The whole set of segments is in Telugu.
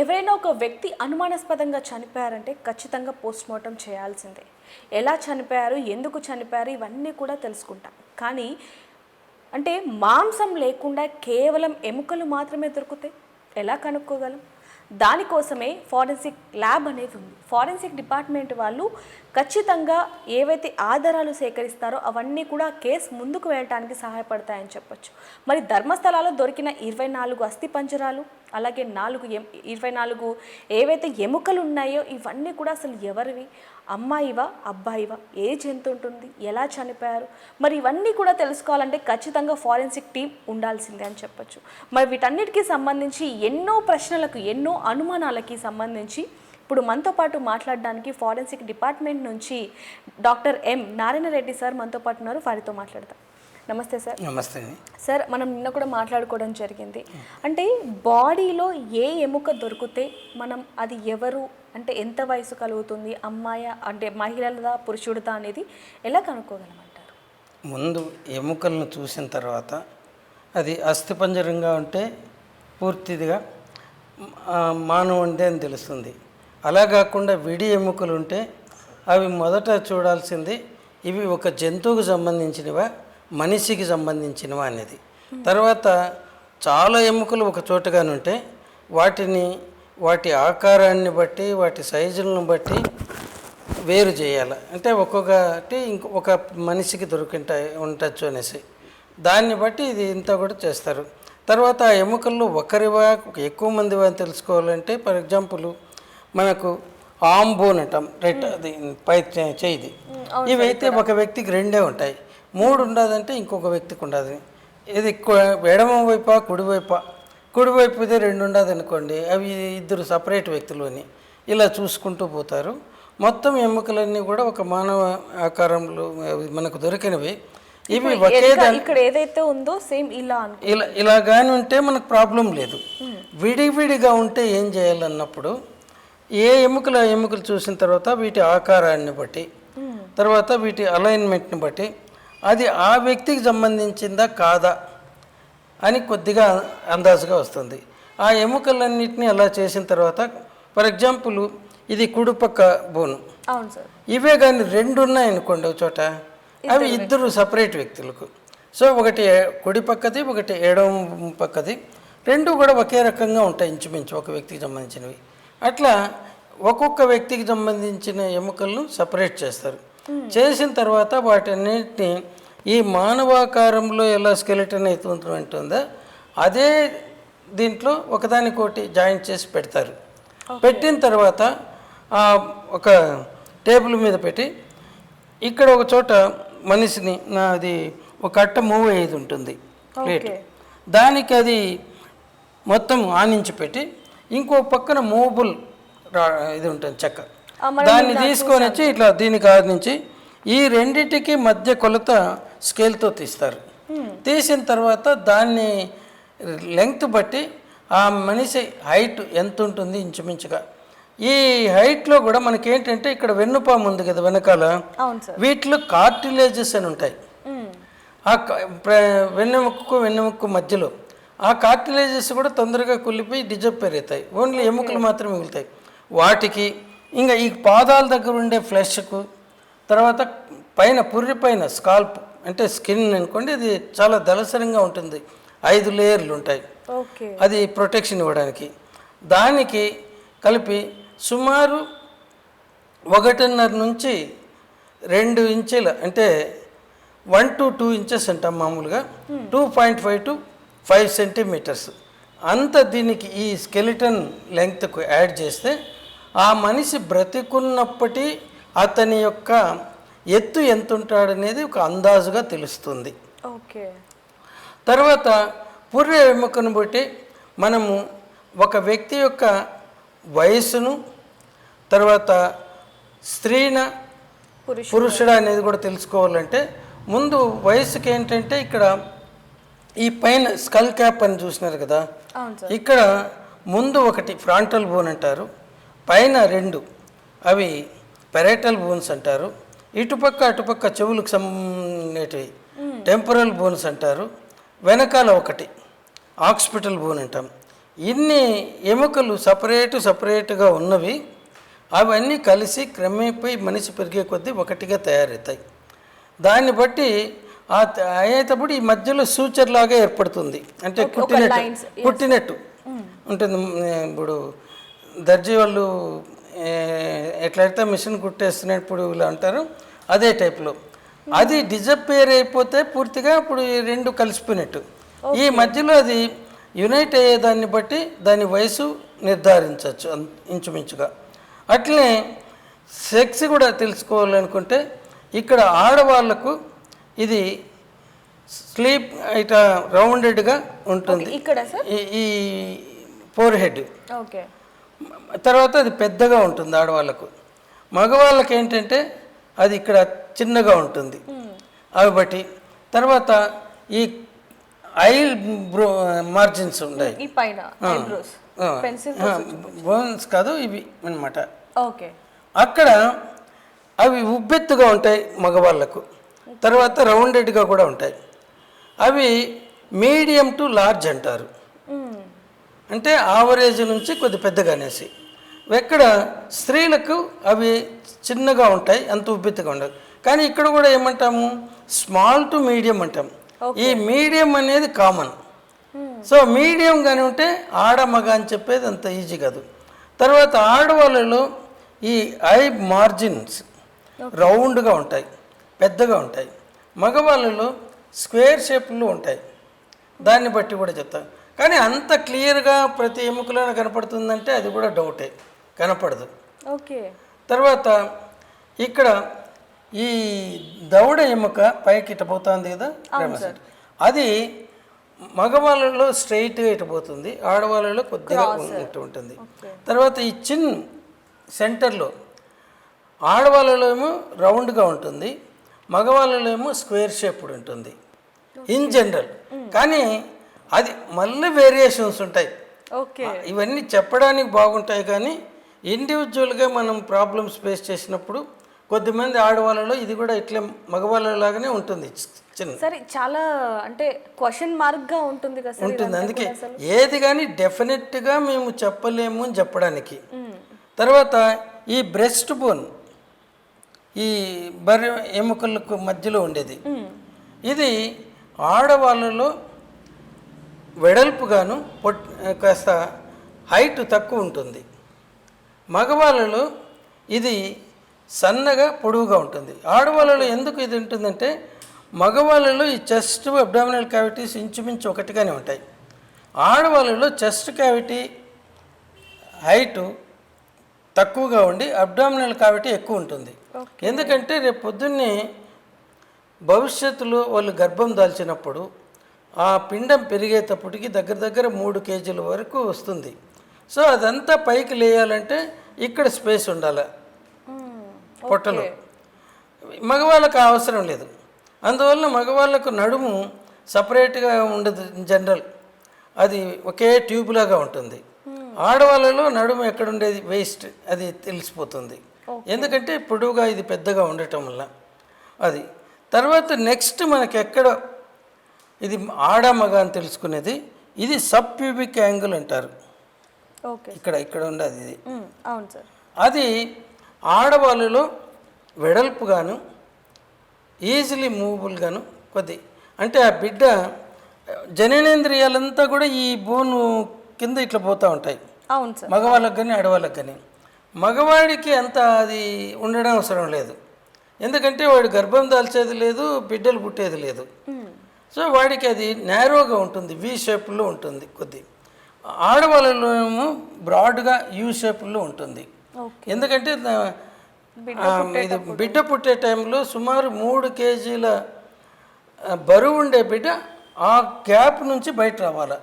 ఎవరైనా ఒక వ్యక్తి అనుమానాస్పదంగా చనిపోయారంటే ఖచ్చితంగా పోస్ట్మార్టం చేయాల్సిందే. ఎలా చనిపోయారు, ఎందుకు చనిపోయారు ఇవన్నీ కూడా తెలుసుకుంటాం. కానీ అంటే మాంసం లేకుండా కేవలం ఎముకలు మాత్రమే దొరుకుతాయి, ఎలా కనుక్కోగలం? దానికోసమే ఫారెన్సిక్ ల్యాబ్ అనేది ఉంది. ఫారెన్సిక్ డిపార్ట్మెంట్ వాళ్ళు ఖచ్చితంగా ఏవైతే ఆధారాలు సేకరిస్తారో అవన్నీ కూడా కేసు ముందుకు వెళ్ళడానికి సహాయపడతాయని చెప్పొచ్చు. మరి ధర్మస్థలాల్లో దొరికిన 24 అస్థిపంజరాలు, అలాగే 24 ఏవైతే ఎముకలు ఉన్నాయో ఇవన్నీ కూడా అసలు ఎవరివి, అమ్మాయివా అబ్బాయివా, ఏజ్ ఎంత ఉంటుంది, ఎలా చనిపోయారు, మరి ఇవన్నీ కూడా తెలుసుకోవాలంటే ఖచ్చితంగా ఫారెన్సిక్ టీం ఉండాల్సిందే అని చెప్పొచ్చు. మరి వీటన్నిటికీ సంబంధించి ఎన్నో ప్రశ్నలకు, ఎన్నో అనుమానాలకి సంబంధించి ఇప్పుడు మనతో పాటు మాట్లాడడానికి ఫారెన్సిక్ డిపార్ట్మెంట్ నుంచి doctor M Narayana Reddy sir మనతో పాటు ఉన్నారు. వారితో మాట్లాడతాం. నమస్తే సార్. నమస్తే సార్. మనం నిన్న కూడా మాట్లాడుకోవడం జరిగింది. అంటే బాడీలో ఏ ఎముక దొరికితే మనం అది ఎవరు, అంటే ఎంత వయసు కలుగుతుంది, అమ్మాయి అంటే మహిళలదా పురుషుడిదా అనేది ఎలా కనుక్కోగలమంటారు? ముందు ఎముకలను చూసిన తర్వాత అది అస్థిపంజరంగా ఉంటే పూర్తిగా మానవుండే అని తెలుస్తుంది. అలా కాకుండా విడి ఎముకలు ఉంటే అవి మొదట చూడాల్సింది ఇవి ఒక జంతువుకు సంబంధించినవా మనిషికి సంబంధించినవా అనేది. తర్వాత చాలా ఎముకలు ఒక చోటగానే ఉంటే వాటి ఆకారాన్ని బట్టి వాటి సైజులను బట్టి వేరు చేయాలి. అంటే ఒక్కొక్కటి ఒక మనిషికి ఉండొచ్చు అనేసి దాన్ని బట్టి ఇది ఇంత కూడా చేస్తారు. తర్వాత ఆ ఎముకల్లో ఒకరివా ఎక్కువ మందివా అని తెలుసుకోవాలంటే ఫర్ ఎగ్జాంపుల్ మనకు ఆర్మ్ బోన్ అంటాం, అది పై చేయిది, ఇవైతే ఒక వ్యక్తికి 2 ఉంటాయి. 3 ఉండదంటే ఇంకొక వ్యక్తికి ఉండదు. ఇది ఎడమ వైపా కుడివైపు ఇది 2 ఉండదు అనుకోండి, అవి 2 సపరేట్ వ్యక్తులని ఇలా చూసుకుంటూ పోతారు. మొత్తం ఎముకలన్నీ కూడా ఒక మానవ ఆకారంలో మనకు దొరికినవి. ఇవి ఒకే ఇక్కడ ఏదైతే ఉందో సేమ్ ఇలా కానీ ఉంటే మనకు ప్రాబ్లం లేదు. విడివిడిగా ఉంటే ఏం చేయాలన్నప్పుడు ఏ ఎముకలు చూసిన తర్వాత వీటి ఆకారాన్ని బట్టి, తర్వాత వీటి అలైన్మెంట్ని బట్టి అది ఆ వ్యక్తికి సంబంధించిందా కాదా అని కొద్దిగా అందాజుగా వస్తుంది. ఆ ఎముకలన్నింటినీ అలా చేసిన తర్వాత ఫర్ ఎగ్జాంపుల్ ఇది కుడిపక్క బోను, ఇవే కానీ 2 ఉన్నాయనుకోండి ఒక చోట, అవి 2 సపరేట్ వ్యక్తులకు. సో ఒకటి కుడి పక్కది, ఒకటి ఎడమ పక్కది, 2 కూడా ఒకే రకంగా ఉంటాయి ఇంచుమించు ఒక వ్యక్తికి సంబంధించినవి. అట్లా ఒక్కొక్క వ్యక్తికి సంబంధించిన ఎముకలను సపరేట్ చేస్తారు. చేసిన తర్వాత వాటన్నిటిని ఈ మానవాకారంలో ఎలా స్కెలిటన్ ఉంటుందో అదే దీంట్లో ఒకదానికోటి జాయింట్ చేసి పెడతారు. పెట్టిన తర్వాత ఒక టేబుల్ మీద పెట్టి ఇక్కడ ఒక చోట మనిషిని అది ఒక అట్ట మూవ్ అయ్యేది ఉంటుంది ప్లేట్, దానికి అది మొత్తం ఆనించి పెట్టి ఇంకో పక్కన మూవబుల్ ఇది ఉంటుంది చెక్క, దాన్ని తీసుకొని వచ్చి ఇట్లా దీనికి ఆనించి ఈ రెండిటికి మధ్య కొలత స్కేల్తో తీస్తారు. తీసిన తర్వాత దాన్ని లెంగ్త్ బట్టి ఆ మనిషి హైట్ ఎంత ఉంటుంది ఇంచుమించుగా. ఈ హైట్లో కూడా మనకేంటంటే ఇక్కడ వెన్నుపాము ఉంది కదా వెనకాల, వీటిలో కార్టిలేజెస్ అని ఉంటాయి. ఆ వెన్నెముక్కు మధ్యలో ఆ కార్టిలేజెస్ కూడా తొందరగా కుళ్ళిపోయి డిజప్పేర్ అవుతాయి. ఓన్లీ ఎముకలు మాత్రమే మిగులుతాయి. వాటికి ఇంకా ఈ పాదాల దగ్గర ఉండే ఫ్లెష్కు, తర్వాత పైన పుర్రి పైన స్కాల్ప్ అంటే స్కిన్ అనుకోండి, అది చాలా దళసరంగా ఉంటుంది, 5 లేయర్లు ఉంటాయి. అది ప్రొటెక్షన్ ఇవ్వడానికి. దానికి కలిపి సుమారు 1.5 నుంచి 2 ఇంచుల అంటే 1 to 2 ఇంచెస్ అంటాం మామూలుగా, 2.5 to 5 సెంటీమీటర్స్ అంత దీనికి ఈ స్కెలిటన్ లెంగ్త్కు యాడ్ చేస్తే ఆ మనిషి బ్రతికున్నప్పటి అతని యొక్క ఎత్తు ఎంత ఉంటాడనేది ఒక అందాజుగా తెలుస్తుంది. తర్వాత పుర్రె ఎముకను బట్టి మనము ఒక వ్యక్తి యొక్క వయస్సును, తర్వాత స్త్రీన పురుషుడా అనేది కూడా తెలుసుకోవాలంటే ముందు వయసుకి ఏంటంటే ఇక్కడ ఈ పైన స్కల్ క్యాప్ అని చూసినారు కదా, ఇక్కడ ముందు ఒకటి ఫ్రాంటల్ బోన్ అంటారు, పైన 2 అవి పెరైటల్ బోన్స్ అంటారు, ఇటుపక్క అటుపక్క చెవులకు సంబంధించినవి టెంపరల్ బోన్స్ అంటారు, వెనకాల ఒకటి ఆక్సిపిటల్ బోన్ అంటాం. ఇన్ని ఎముకలు సపరేట్గా ఉన్నవి అవన్నీ కలిసి క్రమేపై మనిషి పెరిగే కొద్దీ ఒకటిగా తయారవుతాయి. దాన్ని బట్టి అయ్యేటప్పుడు ఈ మధ్యలో సూచర్ లాగా ఏర్పడుతుంది, అంటే కుట్టినట్టు ఉంటుంది. ఇప్పుడు దర్జీ వాళ్ళు ఎట్లయితే మిషన్ కుట్టేస్తున్నప్పుడు ఇలా అంటారు, అదే టైప్లో అది డిజపేర్ అయిపోతే పూర్తిగా ఇప్పుడు ఈ రెండు కలిసిపోయినట్టు. ఈ మధ్యలో అది యునైట్ అయ్యేదాన్ని బట్టి దాని వయసు నిర్ధారించవచ్చు ఇంచుమించుగా. అట్లనే సెక్స్ కూడా తెలుసుకోవాలనుకుంటే ఇక్కడ ఆడవాళ్లకు ఇది స్లీప్ ఇట్లా రౌండెడ్గా ఉంటుంది, ఈ ఫోర్ హెడ్. తర్వాత అది పెద్దగా ఉంటుంది ఆడవాళ్ళకు. మగవాళ్ళకి ఏంటంటే అది ఇక్కడ చిన్నగా ఉంటుంది అవి బట్టి. తర్వాత ఈ ఐ మార్జిన్స్ ఉన్నాయి, బోన్స్ కాదు ఇవి అన్నమాట. అక్కడ అవి ఉబ్బెత్తుగా ఉంటాయి మగవాళ్ళకు. తర్వాత రౌండెడ్గా కూడా ఉంటాయి. అవి మీడియం టు లార్జ్ అంటారు, అంటే ఆవరేజ్ నుంచి కొద్ది పెద్దగా అనేసి. ఎక్కడ స్త్రీలకు అవి చిన్నగా ఉంటాయి, అంత ఉబ్బెత్తుగా ఉండదు. కానీ ఇక్కడ కూడా ఏమంటాము, స్మాల్ టు మీడియం అంటాం. ఈ మీడియం అనేది కామన్. సో మీడియం కానీ ఉంటే ఆడ మగ అని చెప్పేది అంత ఈజీ కాదు. తర్వాత ఆడవాళ్ళలో ఈ ఐ మార్జిన్స్ రౌండ్గా ఉంటాయి, పెద్దగా ఉంటాయి. మగవాళ్ళలో స్క్వేర్ షేప్లో ఉంటాయి. దాన్ని బట్టి కూడా చెప్తాను. కానీ అంత క్లియర్గా ప్రతి ఎముకలోనే కనపడుతుందంటే అది కూడా డౌటే, కనపడదు. తర్వాత ఇక్కడ ఈ దవడ ఎముక పైకి ఇటపోతుంది కదా, అది మగవాళ్ళలో స్ట్రైట్గా ఇటపోతుంది, ఆడవాళ్ళలో కొద్దిగా ఉంటూ ఉంటుంది. తర్వాత ఈ చిన్ సెంటర్లో ఆడవాళ్ళలో ఏమో రౌండ్గా ఉంటుంది, మగవాళ్ళలో ఏమో స్క్వేర్ షేప్డ్ ఉంటుంది ఇన్ జనరల్. కానీ అది మళ్ళీ వేరియేషన్స్ ఉంటాయి. ఇవన్నీ చెప్పడానికి బాగుంటాయి, కానీ ఇండివిజువల్గా మనం ప్రాబ్లమ్స్ ఫేస్ చేసినప్పుడు కొద్దిమంది ఆడవాళ్ళలో ఇది కూడా ఇట్లా మగవాళ్ళలాగానే ఉంటుంది చిన్న. సరే, చాలా అంటే క్వశ్చన్ మార్క్గా ఉంటుంది కదా, ఉంటుంది. అందుకే ఏది కానీ డెఫినెట్గా మేము చెప్పలేము అని చెప్పడానికి. తర్వాత ఈ బ్రెస్ట్ బోన్, ఈ బర్రె ఎముకలకు మధ్యలో ఉండేది, ఇది ఆడవాళ్ళలో వెడల్పుగాను కాస్త హైట్ తక్కువ ఉంటుంది. మగవాళ్ళలో ఇది సన్నగా పొడవుగా ఉంటుంది. ఆడవాళ్ళలో ఎందుకు ఇది ఉంటుందంటే మగవాళ్ళలో ఈ చెస్ట్ అబ్డామినల్ క్యావిటీస్ ఇంచుమించు ఒకటిగానే ఉంటాయి. ఆడవాళ్ళలో చెస్ట్ క్యావిటీ హైటు తక్కువగా ఉండి అబ్డామినల్ క్యావిటీ ఎక్కువ ఉంటుంది. ఎందుకంటే రేపు పొద్దున్నే భవిష్యత్తులో వాళ్ళు గర్భం దాల్చినప్పుడు ఆ పిండం పెరిగేటప్పటికి దగ్గర 3 కేజీల వరకు వస్తుంది. సో అదంతా పైకి లేయాలంటే ఇక్కడ స్పేస్ ఉండాలి పొట్టలో. మగవాళ్ళకు అవసరం లేదు. అందువల్ల మగవాళ్ళకు నడుము సపరేట్గా ఉండదు జనరల్, అది ఒకే ట్యూబ్ లాగా ఉంటుంది. ఆడవాళ్ళలో నడుము ఎక్కడ ఉండేది వేస్ట్, అది తెలిసిపోతుంది. ఎందుకంటే పొడవుగా ఇది పెద్దగా ఉండటం వల్ల అది. తర్వాత నెక్స్ట్ మనకి ఎక్కడ ఇది ఆడ మగ అని తెలుసుకునేది, ఇది సబ్ ప్యూబిక్ యాంగిల్ అంటారు. ఇక్కడ ఉండదు ఇది. అది ఆడవాళ్ళలో వెడల్పుగాను ఈజీలీ మూవబుల్గాను కొద్ది, అంటే ఆ బిడ్డ జననేంద్రియాలంతా కూడా ఈ బోను కింద ఇట్లా పోతూ ఉంటాయి, మగవాళ్ళకి కానీ ఆడవాళ్ళకి కానీ. మగవాడికి అంత అది ఉండడం అవసరం లేదు, ఎందుకంటే వాడు గర్భం దాల్చేది లేదు, బిడ్డలు పుట్టేది లేదు. సో వాడికి అది నేరోగా ఉంటుంది, వి షేప్లో ఉంటుంది కొద్ది. ఆడవాళ్ళలో ఏమో బ్రాడ్గా యూ షేప్లో ఉంటుంది. ఎందుకంటే ఇది బిడ్డ పుట్టే టైంలో సుమారు 3 కేజీల బరువు ఉండే బిడ్డ ఆ గ్యాప్ నుంచి బయట రావాలి.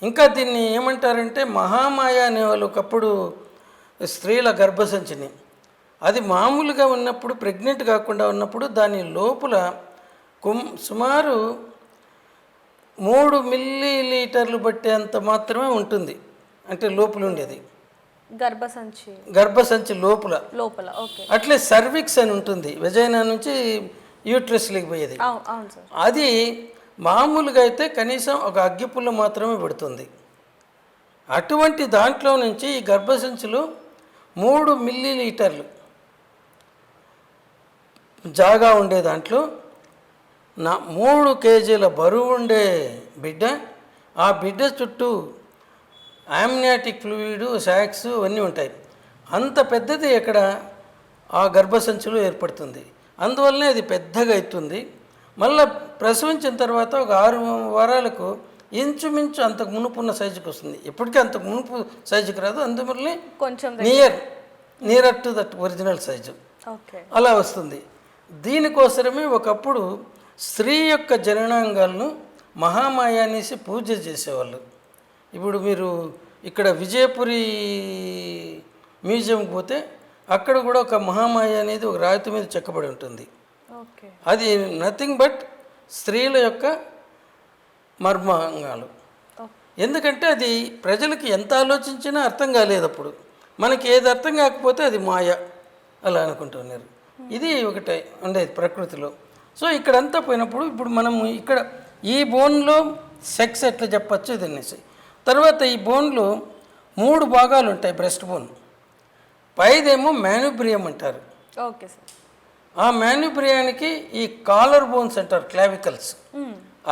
ఇంకా దీన్ని ఏమంటారంటే మహామాయ అనేవాళ్ళు ఒకప్పుడు స్త్రీల గర్భసంచిని, అది మామూలుగా ఉన్నప్పుడు ప్రెగ్నెంట్ కాకుండా ఉన్నప్పుడు దాని లోపల సుమారు 3 మిల్లీలీటర్లు పట్టేంత మాత్రమే ఉంటుంది, అంటే లోపల ఉండేది గర్భసంచి లోపల. అట్లే సర్విక్స్ అని ఉంటుంది, వెజైనా నుంచి యూట్రస్లోకి పోయేది. అది మామూలుగా అయితే కనీసం ఒక అగ్గిపుల్ల మాత్రమే పెడుతుంది. అటువంటి దాంట్లో నుంచి ఈ గర్భసంచులు 3 మిల్లీలీటర్లు జాగా ఉండే దాంట్లో 3 కేజీల బరువు ఉండే బిడ్డ, ఆ బిడ్డ చుట్టూ ఆమ్నియాటిక్ ఫ్లూయిడ్, శాక్స్ అన్నీ ఉంటాయి. అంత పెద్దది ఎక్కడ ఆ గర్భసంచులు ఏర్పడుతుంది. అందువల్లనే అది పెద్దగా అవుతుంది. మళ్ళీ ప్రసవించిన తర్వాత ఒక 6 వారాలకు ఇంచుమించు అంతకు మునుపు ఉన్న సైజుకి వస్తుంది. ఇప్పటికీ అంతకు మునుపు సైజుకి రాదు, అందువల్లనే కొంచెం near to that original size అలా వస్తుంది. దీనికోసమే ఒకప్పుడు స్త్రీ యొక్క జననాంగాలను మహామాయ అనేసి పూజ చేసేవాళ్ళు. ఇప్పుడు మీరు ఇక్కడ విజయపురి మ్యూజియంకి పోతే అక్కడ కూడా ఒక మహామాయ అనేది ఒక రాతి మీద చెక్కబడి ఉంటుంది. అది నథింగ్ బట్ స్త్రీల యొక్క మర్మాంగాలు. ఎందుకంటే అది ప్రజలకి ఎంత ఆలోచించినా అర్థం కాలేదు. అప్పుడు మనకి ఏది అర్థం కాకపోతే అది మాయ అలా అనుకుంటున్నారు. ఇది ఒకటే ఉండేది ప్రకృతిలో. సో ఇక్కడంతా పోయినప్పుడు ఇప్పుడు మనము ఇక్కడ ఈ బోన్లో సెక్స్ ఎట్లా చెప్పచ్చు ఇది అనేసి. తర్వాత ఈ బోన్లో 3 భాగాలు ఉంటాయి. బ్రెస్ట్ బోన్ పైదేమో మ్యానుబ్రియం అంటారు. Okay sir. ఆ మ్యానుబ్రియానికి ఈ కాలర్ బోన్స్ అంటారు, క్లావికల్స్,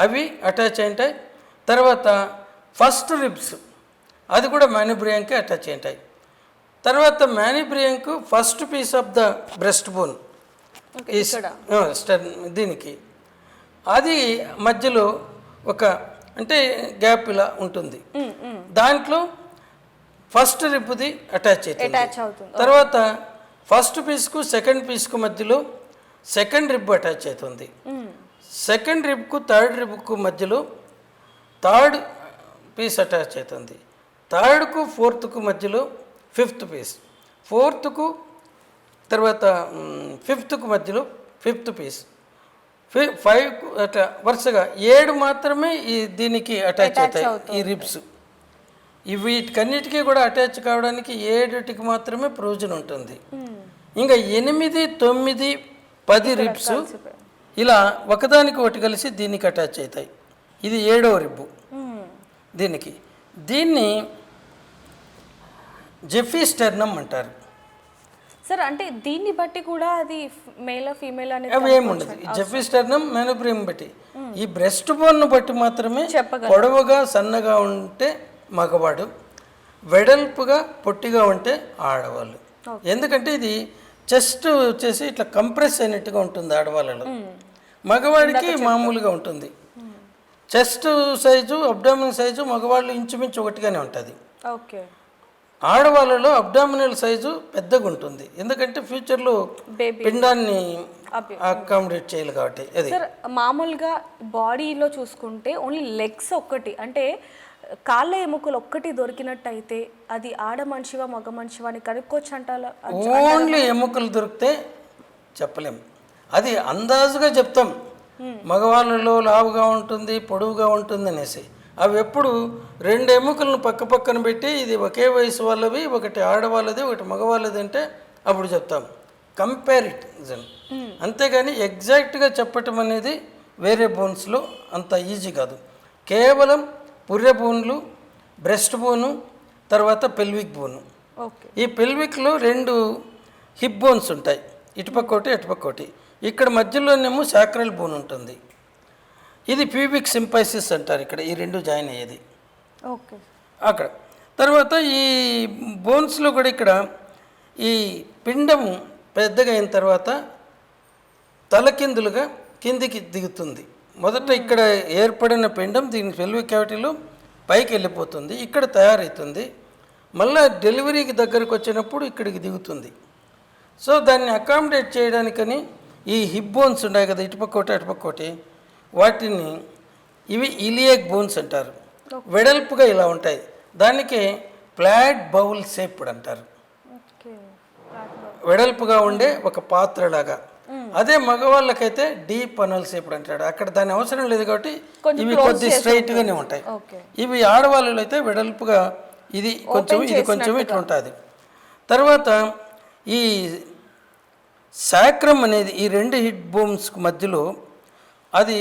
అవి అటాచ్ అయింటాయి. తర్వాత ఫస్ట్ రిబ్స్ అది కూడా మ్యానుబ్రియంకి అటాచ్ అయింటాయి. తర్వాత మ్యానుబ్రియంకు first piece of the breast bone దీనికి అది మధ్యలో ఒక అంటే గ్యాప్ ఇలా ఉంటుంది. దాంట్లో ఫస్ట్ రిబ్ది అటాచ్ అవుతుంది. తర్వాత ఫస్ట్ పీస్కు సెకండ్ పీస్కు మధ్యలో సెకండ్ రిబ్ అటాచ్ అవుతుంది. సెకండ్ రిబ్కు థర్డ్ రిబ్కు మధ్యలో థర్డ్ పీస్ అటాచ్ అవుతుంది. థర్డ్కు ఫోర్త్కు మధ్యలో ఫిఫ్త్ పీస్, ఫోర్త్కు తర్వాత ఫిఫ్త్కు మధ్యలో ఫిఫ్త్ పీస్, 5కు అట్లా వరుసగా 7 మాత్రమే ఈ దీనికి అటాచ్ అవుతాయి. ఈ రిబ్స్ వీటికన్నిటికీ కూడా అటాచ్ కావడానికి 7టికి మాత్రమే ప్రయోజనం ఉంటుంది. ఇంకా 8, 9, 10 రిబ్స్ ఇలా ఒకదానికి ఒకటి కలిసి దీనికి అటాచ్ అవుతాయి. ఇది 7వ రిబ్బు దీనికి. దీన్ని జెఫీస్టర్నమ్ అంటారు సార్. అంటే దీన్ని బట్టి కూడా అది మేల్ ఫీమేల్ అనేది అవి ఏముండదు. జెఫీస్టర్నమ్ మ్యానుబ్రియం బట్టి, ఈ బ్రెస్ట్ బోన్ను బట్టి మాత్రమే పొడవుగా సన్నగా ఉంటే మగవాడు, వెడల్పుగా పొట్టిగా ఉంటే ఆడవాళ్ళు. ఎందుకంటే ఇది చెస్ట్ వచ్చేసి ఇట్లా కంప్రెస్ అయినట్టుగా ఉంటుంది ఆడవాళ్ళలో, మగవాడికి మామూలుగా ఉంటుంది. చెస్ట్ సైజు, అబ్డామినల్ సైజు మగవాళ్ళు ఇంచుమించు ఒకటిగానే ఉంటుంది. ఆడవాళ్ళలో అబ్డామినల్ సైజు పెద్దగా ఉంటుంది, ఎందుకంటే ఫ్యూచర్లో పిండాన్ని అకామిడేట్ చేయాలి కాబట్టి. అది మామూలుగా బాడీలో చూసుకుంటే ఓన్లీ లెగ్స్ ఒక్కటి, అంటే కాళ్ళ ఎముకలు ఒక్కటి దొరికినట్టయితే అది ఆడ మనిషివా మగ మనిషివా అని కనుక్కోవచ్చు అంటారా? ఓన్లీ ఎముకలు దొరికితే చెప్పలేం, అది అందాజుగా చెప్తాం. మగవాళ్ళలో లావుగా ఉంటుంది, పొడవుగా ఉంటుంది అనేసి. అవి ఎప్పుడు 2 ఎముకలను పక్క పక్కన పెట్టి ఇది ఒకే వయసు వాళ్ళవి, ఒకటి ఆడవాళ్ళది ఒకటి మగవాళ్ళది అంటే అప్పుడు చెప్తాం, కంపారిజన్. అంతేగాని ఎగ్జాక్ట్గా చెప్పటం అనేది వేరే బోన్స్లో అంత ఈజీ కాదు. కేవలం పుర్రె బోన్లు, బ్రెస్ట్ బోను, తర్వాత పెల్విక్ బోను. ఈ పెల్విక్లో 2 హిప్ బోన్స్ ఉంటాయి, ఇటుపక్కోటి అటుపక్కోటి. ఇక్కడ మధ్యలోనేమో సాక్రల్ బోన్ ఉంటుంది, ఇది ప్యూబిక్ సింపైసిస్ అంటారు. ఇక్కడ ఈ 2 జాయిన్ అయ్యేది అక్కడ. తర్వాత ఈ బోన్స్లో కూడా ఇక్కడ ఈ పిండము పెద్దగా అయిన తర్వాత తలకిందులుగా కిందికి దిగుతుంది. మొదట ఇక్కడ ఏర్పడిన పిండం దీని పెల్విక్ క్యావిటీలో పైకి వెళ్ళిపోతుంది, ఇక్కడ తయారవుతుంది. మళ్ళీ డెలివరీకి దగ్గరకు వచ్చినప్పుడు ఇక్కడికి దిగుతుంది. సో దాన్ని అకామిడేట్ చేయడానికని ఈ హిప్ బోన్స్ ఉన్నాయి కదా, ఇటుపక్కోటి అటుపక్కోటి, వాటిని ఇవి ఇలియాక్ బోన్స్ అంటారు. వెడల్పుగా ఇలా ఉంటాయి, దానికి ఫ్లాట్ బౌల్ షేప్డ్ అంటారు. వెడల్పుగా ఉండే ఒక పాత్రలాగా. అదే మగవాళ్ళకైతే డీప్ అనల్ షేప్డ్ అంటాడు. అక్కడ దాని అవసరం లేదు కాబట్టి ఇవి కొద్ది స్ట్రైట్గానే ఉంటాయి. ఇవి ఆడవాళ్ళు అయితే వెడల్పుగా, ఇది కొంచెం ఇది కొంచెం ఇట్లా ఉంటుంది. తర్వాత ఈ సాక్రమ్ అనేది ఈ 2 హిప్ బోన్స్కి మధ్యలో అది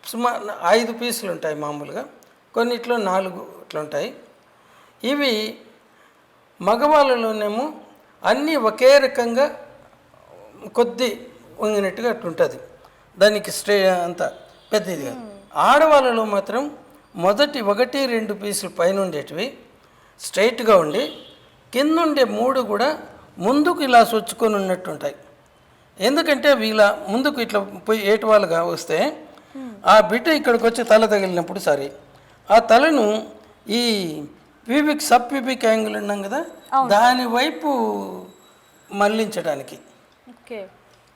సుమారు 5 పీసులు ఉంటాయి మామూలుగా, కొన్నిట్లో 4 ఇట్లా ఉంటాయి. ఇవి మగవాళ్ళలోనేమో అన్నీ ఒకే రకంగా కొద్ది వంగినట్టుగా అట్లుంటుంది, దానికి అంత పెద్దదిగా. ఆడవాళ్ళలో మాత్రం మొదటి 1-2 పీసులు పైన ఉండేటివి స్ట్రైట్గా ఉండి కిందుండే 3 కూడా ముందుకు ఇలా సొచ్చుకొని ఉన్నట్టు ఉంటాయి. ఎందుకంటే అవి ఇలా ముందుకు ఇట్లా పోయి ఏటువాళ్ళుగా వస్తే ఆ బిడ్డ ఇక్కడికి వచ్చి తల తగిలినప్పుడు సరే ఆ తలను ఈ పీబిక్ సబ్ పీబిక్ యాంగిల్ ఉన్నాం కదా దాని వైపు మళ్ళించడానికి, ఓకే,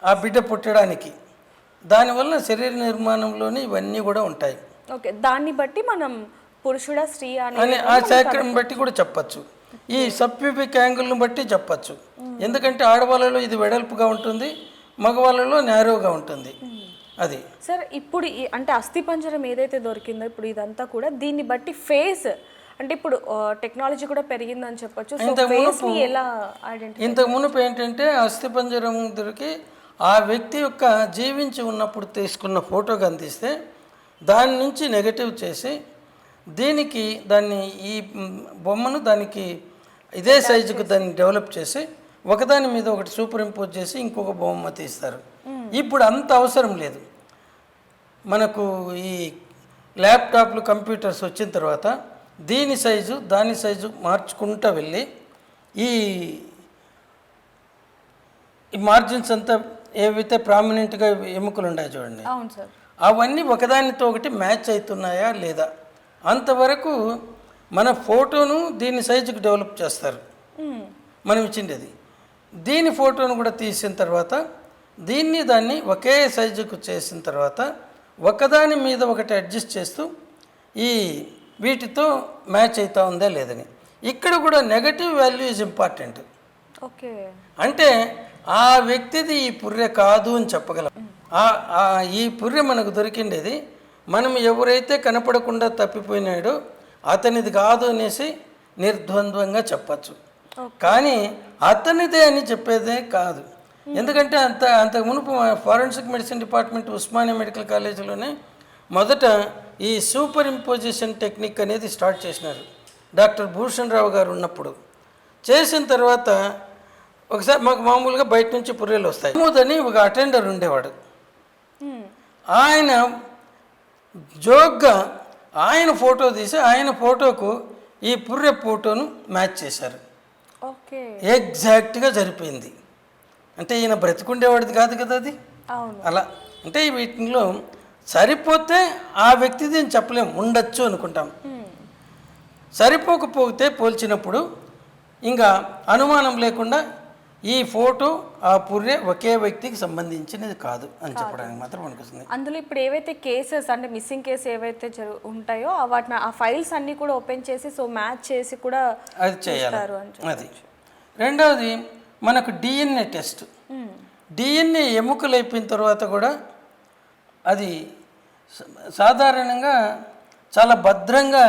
ఆ బిడ్డ పుట్టడానికి, దానివల్ల శరీర నిర్మాణంలోని ఇవన్నీ కూడా ఉంటాయి. ఓకే, దాన్ని బట్టి మనం పురుషుడా స్త్రీ అని ఆ చక్రం బట్టి కూడా చెప్పచ్చు, ఈ సబ్ప్యూబిక్ యాంగిల్ని బట్టి చెప్పచ్చు. ఎందుకంటే ఆడవాళ్ళలో ఇది వెడల్పుగా ఉంటుంది, మగవాళ్ళలో నేరోగా ఉంటుంది. అది సార్ ఇప్పుడు అంటే అస్థిపంజరం ఏదైతే దొరికిందో ఇప్పుడు ఇదంతా కూడా దీన్ని బట్టి ఫేస్ అంటే ఇప్పుడు టెక్నాలజీ కూడా పెరిగిందని చెప్పొచ్చు. ఇంతకు మునుపు ఏంటంటే అస్థిపంజరం దొరికి ఆ వ్యక్తి యొక్క జీవించి ఉన్నప్పుడు తీసుకున్న ఫోటో కనిపిస్తే దాని నుంచి నెగటివ్ చేసి దాన్ని ఈ బొమ్మను దానికి ఇదే సైజుకు దాన్ని డెవలప్ చేసి ఒకదాని మీద ఒకటి సూపర్ ఇంపోజ్ చేసి ఇంకొక బొమ్మ తీస్తారు. ఇప్పుడు అంత అవసరం లేదు. మనకు ఈ ల్యాప్టాప్లు కంప్యూటర్స్ వచ్చిన తర్వాత దీని సైజు దాని సైజు మార్చుకుంటూ వెళ్ళి ఈ మార్జిన్స్ అంతా ఏవైతే ప్రామినెంట్గా ఎముకలు ఉన్నాయి చూడండి, అవన్నీ ఒకదానితో ఒకటి మ్యాచ్ అవుతున్నాయా లేదా అంతవరకు మన ఫోటోను దీని సైజుకి డెవలప్ చేస్తారు. మనం ఇచ్చిండేది దీని ఫోటోను కూడా తీసిన తర్వాత దాన్ని ఒకే సైజుకు చేసిన తర్వాత ఒకదాని మీద ఒకటి అడ్జస్ట్ చేస్తూ ఈ వీటితో మ్యాచ్ అవుతా ఉందా లేదని. ఇక్కడ కూడా negative value is important. Okay, అంటే ఆ వ్యక్తిది ఈ పుర్రె కాదు అని చెప్పగలం. ఈ పుర్రె మనకు దొరికిండేది మనం ఎవరైతే కనపడకుండా తప్పిపోయినాడో అతనిది కాదు అనేసి నిర్ద్వంద్వంగా చెప్పచ్చు. కానీ అతనిదే అని చెప్పేదే కాదు. ఎందుకంటే అంతకు మునుపు forensic medicine department Osmania medical కాలేజీలోనే మొదట ఈ సూపర్ ఇంపోజిషన్ టెక్నిక్ అనేది స్టార్ట్ చేసినారు డాక్టర్ భూషణ్ రావు గారు ఉన్నప్పుడు. చేసిన తర్వాత ఒకసారి మాకు మామూలుగా బయట నుంచి పుర్రెలు వస్తాయి. అని ఒక అటెండర్ ఉండేవాడు. ఆయన జోక్గా ఆయన ఫోటో తీసి ఆయన ఫోటోకు ఈ పుర్రె ఫోటోను మ్యాచ్ చేశారు. ఎగ్జాక్ట్గా సరిపోయింది. అంటే ఈయన బ్రతికుండేవాడిది కాదు కదా అది. అలా అంటే వీటిలో సరిపోతే ఆ వ్యక్తిది అని చెప్పలేము, ఉండొచ్చు అనుకుంటాం. సరిపోకపోతే పోల్చినప్పుడు ఇంకా అనుమానం లేకుండా ఈ ఫోటో ఆ పుర్రె ఒకే వ్యక్తికి సంబంధించినది కాదు అని చెప్పడానికి మాత్రం అనిపిస్తుంది. అందులో ఇప్పుడు ఏవైతే కేసెస్ అంటే మిస్సింగ్ కేసు ఏవైతే ఉంటాయో వాటిని ఆ ఫైల్స్ అన్నీ కూడా ఓపెన్ చేసి మ్యాచ్ చేసి కూడా అది చేయాలి. అది రెండవది మనకు డిఎన్ఏ టెస్ట్. డిఎన్ఏ ఎముకలు అయిపోయిన తర్వాత కూడా అది సాధారణంగా చాలా భద్రంగా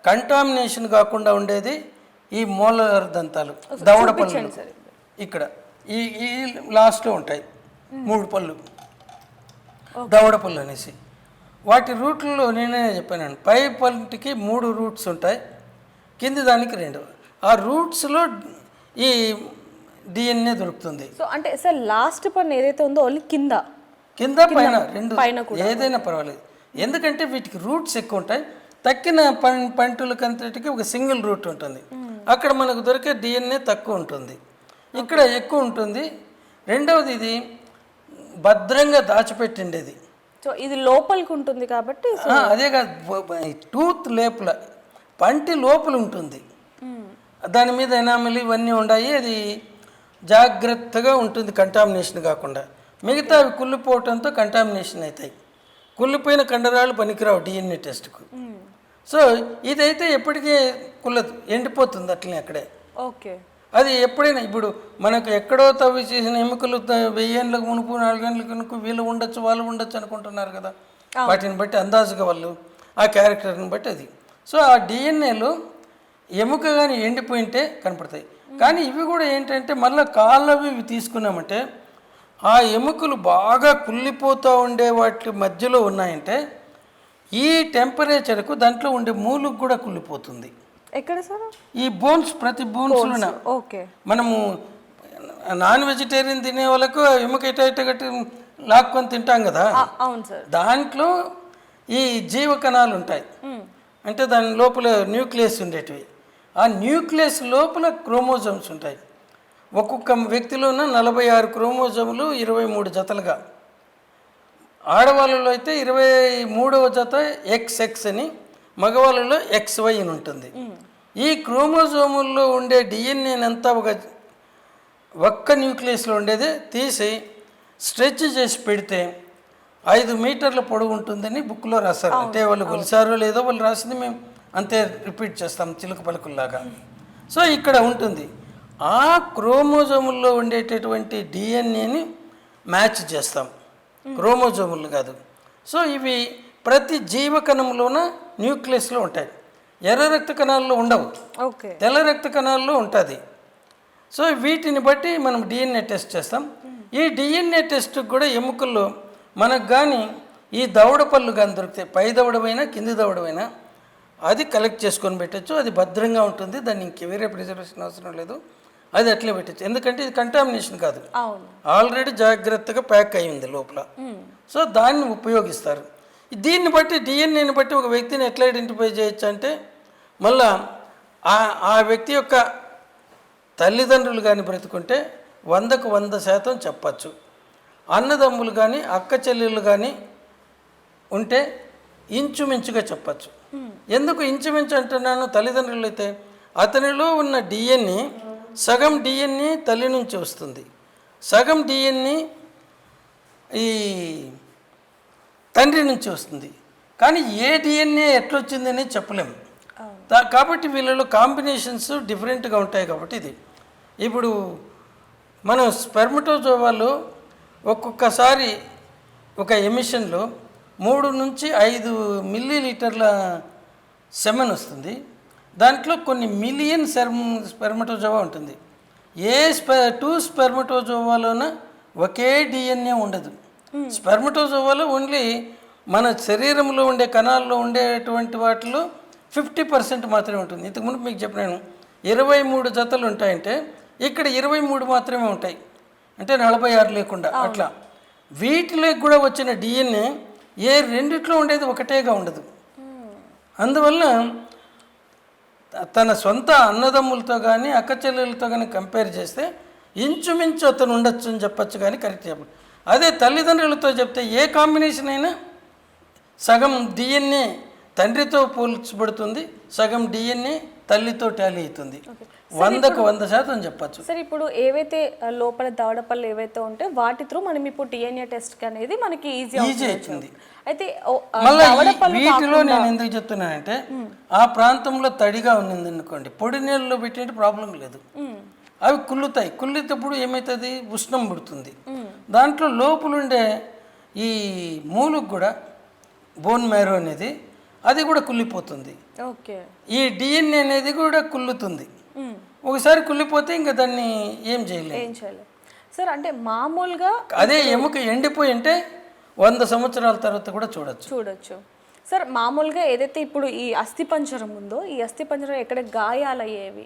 కంటామినేషన్ కాకుండా ఉండేది ఈ మోలార్ దంతాలు, దవడ పళ్ళు. ఇక్కడ ఈ లాస్ట్లో ఉంటాయి 3 పళ్ళు, దవడ పళ్ళు అనేసి. వాటి రూట్లలో నేనే చెప్పాను, పై పళ్ళకి 3 రూట్స్ ఉంటాయి, కింది దానికి 2. ఆ రూట్స్లో ఈ డిఎన్ఏ దొరుకుతుంది. సో అంటే సార్ లాస్ట్ పన్ను ఏదైతే ఉందో ఓన్లీ కింద పైన 2 ఏదైనా పర్వాలేదు. ఎందుకంటే వీటికి రూట్స్ ఎక్కువ ఉంటాయి. తక్కిన పంటులకంతటికి ఒక సింగిల్ రూట్ ఉంటుంది. అక్కడ మనకు దొరికే డిఎన్ఏ తక్కువ ఉంటుంది, ఇక్కడ ఎక్కువ ఉంటుంది. రెండవది ఇది భద్రంగా దాచిపెట్టిండేది. సో ఇది లోపలికి ఉంటుంది కాబట్టి అదే కాదు, టూత్ లోపల పంటి లోపల ఉంటుంది, దాని మీద ఎనామిల్ ఇవన్నీ ఉన్నాయి. అది జాగ్రత్తగా ఉంటుంది కంటామినేషన్ కాకుండా. మిగతా అవి కుళ్ళిపోవటంతో కంటామినేషన్ అవుతాయి. కుళ్ళిపోయిన కండరాలు పనికిరావు డిఎన్ఏ టెస్ట్కు. సో ఇదైతే ఎప్పటికీ కుళ్ళదు, ఎండిపోతుంది అట్లనే అక్కడే. ఓకే, అది ఎప్పుడైనా ఇప్పుడు మనకు ఎక్కడో తవ్వి చేసిన ఎముకలు 1000 ఏళ్ళకు మునుపు 4 ఏళ్ళకు మునుపు వీళ్ళు ఉండొచ్చు వాళ్ళు ఉండొచ్చు అనుకుంటున్నారు కదా. వాటిని బట్టి అందాజుగా వాళ్ళు ఆ క్యారెక్టర్ని బట్టి అది. సో ఆ డిఎన్ఏలో ఎముక కానీ ఎండిపోయింటే కనపడతాయి. కానీ ఇవి కూడా ఏంటంటే మళ్ళీ కాళ్ళవి ఇవి తీసుకున్నామంటే ఆ ఎముకలు బాగా కుళ్ళిపోతూ ఉండే వాటి మధ్యలో ఉన్నాయంటే ఈ టెంపరేచర్కు దాంట్లో ఉండే మూలుగు కూడా కుళ్ళిపోతుంది. ఎక్కడ సార్? ఈ బోన్స్, ప్రతి బోన్స్లోన. ఓకే. మనము నాన్ వెజిటేరియన్ తినే వాళ్ళకు ఎముక ఇట గట్టి లాక్కొని తింటాం కదా, అవును సార్. దాంట్లో ఈ జీవకణాలు ఉంటాయి. అంటే దాని లోపల న్యూక్లియస్ ఉండేటివి. ఆ న్యూక్లియస్ లోపల క్రోమోజోమ్స్ ఉంటాయి. ఒక్కొక్క వ్యక్తిలోన 46 క్రోమోజోములు 23 జతలుగా. ఆడవాళ్ళలో అయితే 23వ జత XX అని, మగవాళ్ళలో XY అని ఉంటుంది. ఈ క్రోమోజోముల్లో ఉండే డిఎన్ఏని అంతా ఒక్క న్యూక్లియస్లో ఉండేది తీసి స్ట్రెచ్ చేసి పెడితే 5 మీటర్ల పొడవు ఉంటుందని బుక్లో రాశారు. అంటే వాళ్ళు కొలిసారో లేదో వాళ్ళు రాసింది మేము అంతే రిపీట్ చేస్తాం చిలుక పలుకుల్లాగా. సో ఇక్కడ ఉంటుంది. ఆ క్రోమోజోముల్లో ఉండేటటువంటి డిఎన్ఏని మ్యాచ్ చేస్తాం, క్రోమోజోములు కాదు. సో ఇవి ప్రతి జీవకణంలోన న్యూక్లియస్లో ఉంటాయి. ఎర్ర రక్త కణాల్లో ఉండవు, తెల్ల రక్త కణాల్లో ఉంటుంది. సో వీటిని బట్టి మనం డిఎన్ఏ టెస్ట్ చేస్తాం. ఈ డిఎన్ఏ టెస్ట్కి కూడా ఎముకల్లో మనకు కానీ ఈ దవడ పళ్ళు కానీ దొరికితే, పై దవడమైనా కింది దవడమైనా, అది కలెక్ట్ చేసుకొని పెట్టచ్చు. అది భద్రంగా ఉంటుంది, దాన్ని ఇంక వేరే ప్రిజర్వేషన్ అవసరం లేదు, అది అట్లే పెట్టచ్చు. ఎందుకంటే ఇది కంటామినేషన్ కాదు, ఆల్రెడీ జాగ్రత్తగా ప్యాక్ అయి ఉంది లోపల. సో దాన్ని ఉపయోగిస్తారు. దీన్ని బట్టి డిఎన్ఏని బట్టి ఒక వ్యక్తిని ఎట్లా ఐడెంటిఫై చేయొచ్చు అంటే, మళ్ళా ఆ వ్యక్తి యొక్క తల్లిదండ్రులు కానీ బ్రతుకుంటే 100కు 100% చెప్పచ్చు. అన్నదమ్ములు కానీ అక్క చెల్లెళ్ళు కానీ ఉంటే ఇంచుమించుగా చెప్పచ్చు. ఎందుకు ఇంచుమించు అంటున్నాను? తల్లిదండ్రులు అయితే అతనిలో ఉన్న డిఎన్ఏ సగం డిఎన్ఏ తల్లి నుంచి వస్తుంది, సగం డిఎన్ఏ ఈ తండ్రి నుంచి వస్తుంది. కానీ ఏ డిఎన్ఏ ఎట్లొచ్చిందని చెప్పలేము. కాబట్టి వీళ్ళలో కాంబినేషన్స్ డిఫరెంట్గా ఉంటాయి. కాబట్టి ఇది ఇప్పుడు మనం స్పెర్మటోజోవాలో ఒక్కొక్కసారి ఒక ఎమిషన్లో 3 నుంచి 5 మిల్లీలీటర్ల సెమెన్ వస్తుంది. దాంట్లో కొన్ని మిలియన్ స్పెర్మటోజోవా ఉంటుంది. ఏ 2 స్పెర్మటోజోవాలోన ఒకే డిఎన్ఏ ఉండదు. స్పెర్మటోజోవాలో ఓన్లీ మన శరీరంలో ఉండే కణాల్లో ఉండేటువంటి వాటిలో 50% మాత్రమే ఉంటుంది. ఇంతకుముందు మీకు చెప్పినాను 23 జతలు ఉంటాయంటే ఇక్కడ 23 మాత్రమే ఉంటాయి, అంటే 46 లేకుండా అట్లా. వీటిలోకి కూడా వచ్చిన డిఎన్ఏ ఏ రెండిట్లో ఉండేది ఒకటేగా ఉండదు. అందువల్ల తన సొంత అన్నదమ్ములతో కానీ అక్క చెల్లెలతో కానీ కంపేర్ చేస్తే ఇంచుమించు అతను ఉండొచ్చు అని చెప్పచ్చు, కానీ కరెక్ట్ చెప్పండి. అదే తల్లిదండ్రులతో చెప్తే ఏ కాంబినేషన్ అయినా సగం డిఎన్ఏ తండ్రితో పోల్చబడుతుంది, సగం డిఎన్ఏ తల్లితో టాలీ అవుతుంది. 100కు 100% చెప్పచ్చు. సరే, ఇప్పుడు ఏవైతే లోపల దవడపళ్ళు ఏవైతే ఉంటే వాటి త్రూ మనం ఇప్పుడు డిఎన్ఏ టెస్ట్ అనేది మనకి ఈజీ అవుతుంది. అయితే మళ్ళీ వీటిలో నేను ఎందుకు చెప్తున్నానంటే, ఆ ప్రాంతంలో తడిగా ఉన్నది అనుకోండి, పొడి నీళ్ళలో పెట్టినట్టు ప్రాబ్లం లేదు, అవి కుళ్ళుతాయి. కుళ్ళేటప్పుడు ఏమవుతుంది, ఉష్ణం పుడుతుంది. దాంట్లో లోపలుండే ఈ మూలుకు కూడా బోన్ మ్యారో అనేది అది కూడా కుళ్ళిపోతుంది. ఈ డిఎన్ఏ అనేది కూడా కుళ్ళుతుంది. ఒకసారి కుళ్ళిపోతే ఇంకా దాన్ని ఏం చేయలేదు సార్. అంటే మామూలుగా అదే ఎముక ఎండిపోయి అంటే 100 సంవత్సరాల తర్వాత కూడా చూడొచ్చు సార్. మామూలుగా ఏదైతే ఇప్పుడు ఈ అస్థిపంజరం ఉందో, ఈ అస్థిపంజరం ఎక్కడ గాయాలయ్యేవి